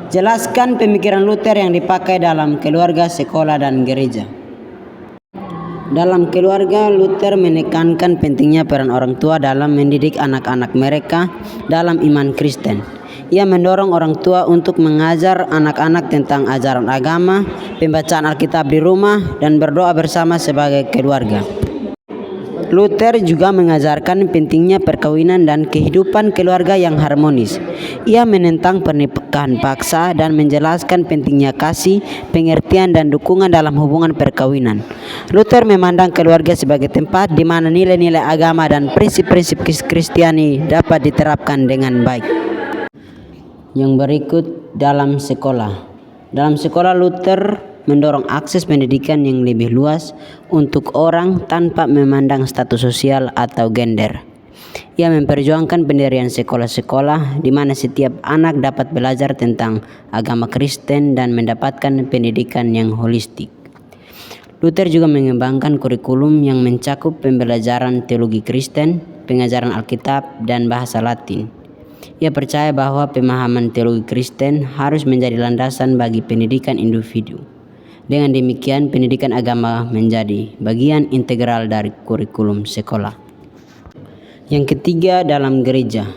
Jelaskan pemikiran Luther yang dipakai dalam keluarga, sekolah, dan gereja. Dalam keluarga, Luther menekankan pentingnya peran orang tua dalam mendidik anak-anak mereka dalam iman Kristen. Ia mendorong orang tua untuk mengajar anak-anak tentang ajaran agama, pembacaan Alkitab di rumah, dan berdoa bersama sebagai keluarga. Luther juga mengajarkan pentingnya perkawinan dan kehidupan keluarga yang harmonis. Ia menentang pernikahan paksa dan menjelaskan pentingnya kasih, pengertian, dan dukungan dalam hubungan perkawinan. Luther memandang keluarga sebagai tempat di mana nilai-nilai agama dan prinsip-prinsip Kristiani dapat diterapkan dengan baik. Yang berikut dalam sekolah. Dalam sekolah, Luther mendorong akses pendidikan yang lebih luas untuk orang tanpa memandang status sosial atau gender. Ia memperjuangkan pendirian sekolah-sekolah di mana setiap anak dapat belajar tentang agama Kristen dan mendapatkan pendidikan yang holistik. Luther juga mengembangkan kurikulum yang mencakup pembelajaran teologi Kristen, pengajaran Alkitab, dan bahasa Latin. Ia percaya bahwa pemahaman teologi Kristen harus menjadi landasan bagi pendidikan individu. Dengan demikian, pendidikan agama menjadi bagian integral dari kurikulum sekolah. Yang ketiga, dalam gereja.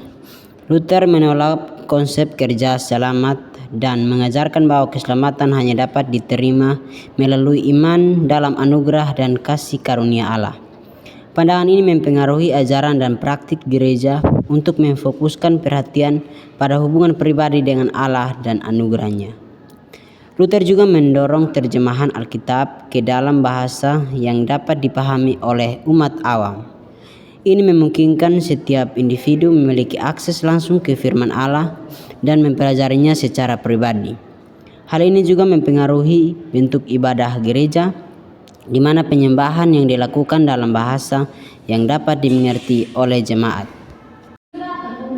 Luther menolak konsep kerja selamat dan mengajarkan bahwa keselamatan hanya dapat diterima melalui iman dalam anugerah dan kasih karunia Allah. Pandangan ini mempengaruhi ajaran dan praktik gereja untuk memfokuskan perhatian pada hubungan pribadi dengan Allah dan anugerahnya. Luther juga mendorong terjemahan Alkitab ke dalam bahasa yang dapat dipahami oleh umat awam. Ini memungkinkan setiap individu memiliki akses langsung ke firman Allah dan mempelajarinya secara pribadi. Hal ini juga mempengaruhi bentuk ibadah gereja, di mana penyembahan yang dilakukan dalam bahasa yang dapat dimengerti oleh jemaat.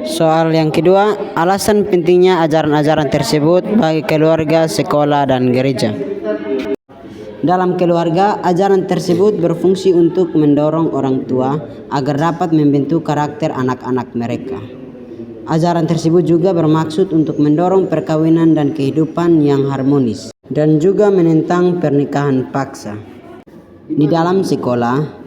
Soal yang kedua, alasan pentingnya ajaran-ajaran tersebut bagi keluarga, sekolah, dan gereja. Dalam keluarga, ajaran tersebut berfungsi untuk mendorong orang tua agar dapat membentuk karakter anak-anak mereka. Ajaran tersebut juga bermaksud untuk mendorong perkawinan dan kehidupan yang harmonis, dan juga menentang pernikahan paksa. Di dalam sekolah,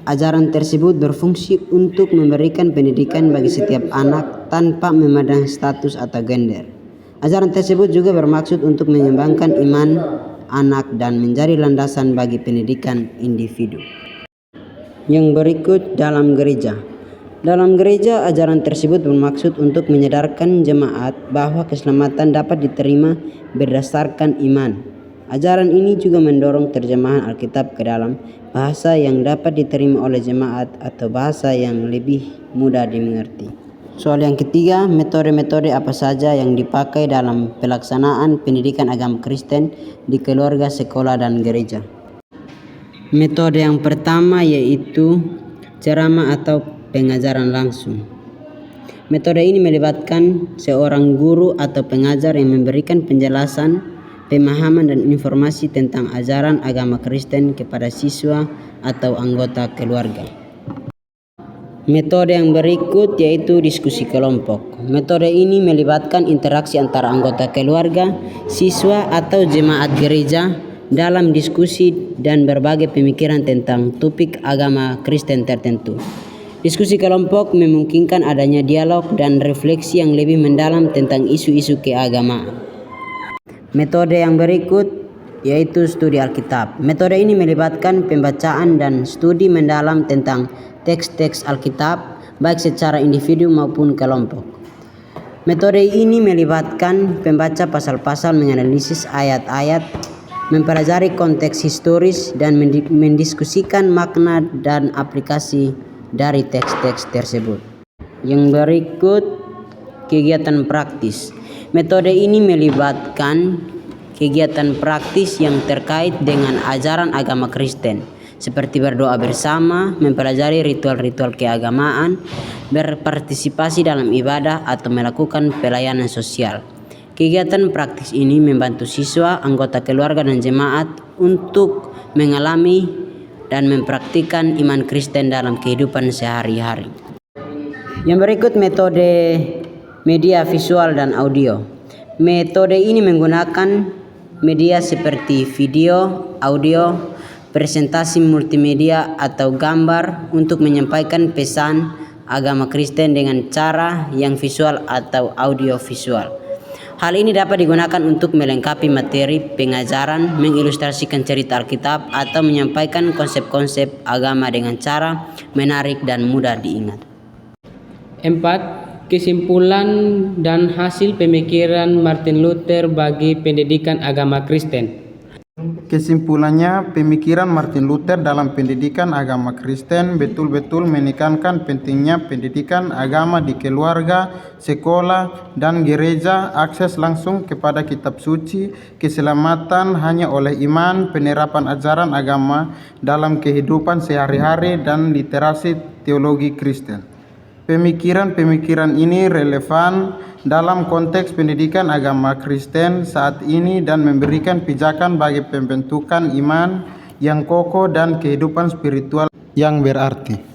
ajaran tersebut berfungsi untuk memberikan pendidikan bagi setiap anak tanpa memandang status atau gender. Ajaran tersebut juga bermaksud untuk mengembangkan iman anak dan menjadi landasan bagi pendidikan individu. Yang berikut dalam gereja. Dalam gereja, ajaran tersebut bermaksud untuk menyadarkan jemaat bahwa keselamatan dapat diterima berdasarkan iman. Ajaran ini juga mendorong terjemahan Alkitab ke dalam bahasa yang dapat diterima oleh jemaat atau bahasa yang lebih mudah dimengerti. Soal yang ketiga, metode-metode apa saja yang dipakai dalam pelaksanaan pendidikan agama Kristen di keluarga, sekolah, dan gereja. Metode yang pertama yaitu ceramah atau pengajaran langsung. Metode ini melibatkan seorang guru atau pengajar yang memberikan penjelasan, pemahaman, dan informasi tentang ajaran agama Kristen kepada siswa atau anggota keluarga. Metode yang berikut yaitu diskusi kelompok. Metode ini melibatkan interaksi antara anggota keluarga, siswa, atau jemaat gereja dalam diskusi dan berbagai pemikiran tentang topik agama Kristen tertentu. Diskusi kelompok memungkinkan adanya dialog dan refleksi yang lebih mendalam tentang isu-isu keagamaan. Metode yang berikut yaitu studi Alkitab. Metode ini melibatkan pembacaan dan studi mendalam tentang teks-teks Alkitab, baik secara individu maupun kelompok. Metode ini melibatkan pembaca pasal-pasal, menganalisis ayat-ayat, mempelajari konteks historis, dan mendiskusikan makna dan aplikasi dari teks-teks tersebut. Yang berikut, kegiatan praktis. Metode ini melibatkan kegiatan praktis yang terkait dengan ajaran agama Kristen, seperti berdoa bersama, mempelajari ritual-ritual keagamaan, berpartisipasi dalam ibadah, atau melakukan pelayanan sosial. Kegiatan praktis ini membantu siswa, anggota keluarga, dan jemaat untuk mengalami dan mempraktikkan iman Kristen dalam kehidupan sehari-hari. Yang berikut metode media visual dan audio. Metode ini menggunakan media seperti video, audio, presentasi multimedia atau gambar untuk menyampaikan pesan agama Kristen dengan cara yang visual atau audio visual. Hal ini dapat digunakan untuk melengkapi materi pengajaran, mengilustrasikan cerita Alkitab, atau menyampaikan konsep-konsep agama dengan cara menarik dan mudah diingat. 4. Kesimpulan dan hasil pemikiran Martin Luther bagi pendidikan agama Kristen. Kesimpulannya, pemikiran Martin Luther dalam pendidikan agama Kristen betul-betul menekankan pentingnya pendidikan agama di keluarga, sekolah, dan gereja, akses langsung kepada kitab suci, keselamatan hanya oleh iman, penerapan ajaran agama dalam kehidupan sehari-hari, dan literasi teologi Kristen. Pemikiran-pemikiran ini relevan dalam konteks pendidikan agama Kristen saat ini dan memberikan pijakan bagi pembentukan iman yang kokoh dan kehidupan spiritual yang berarti.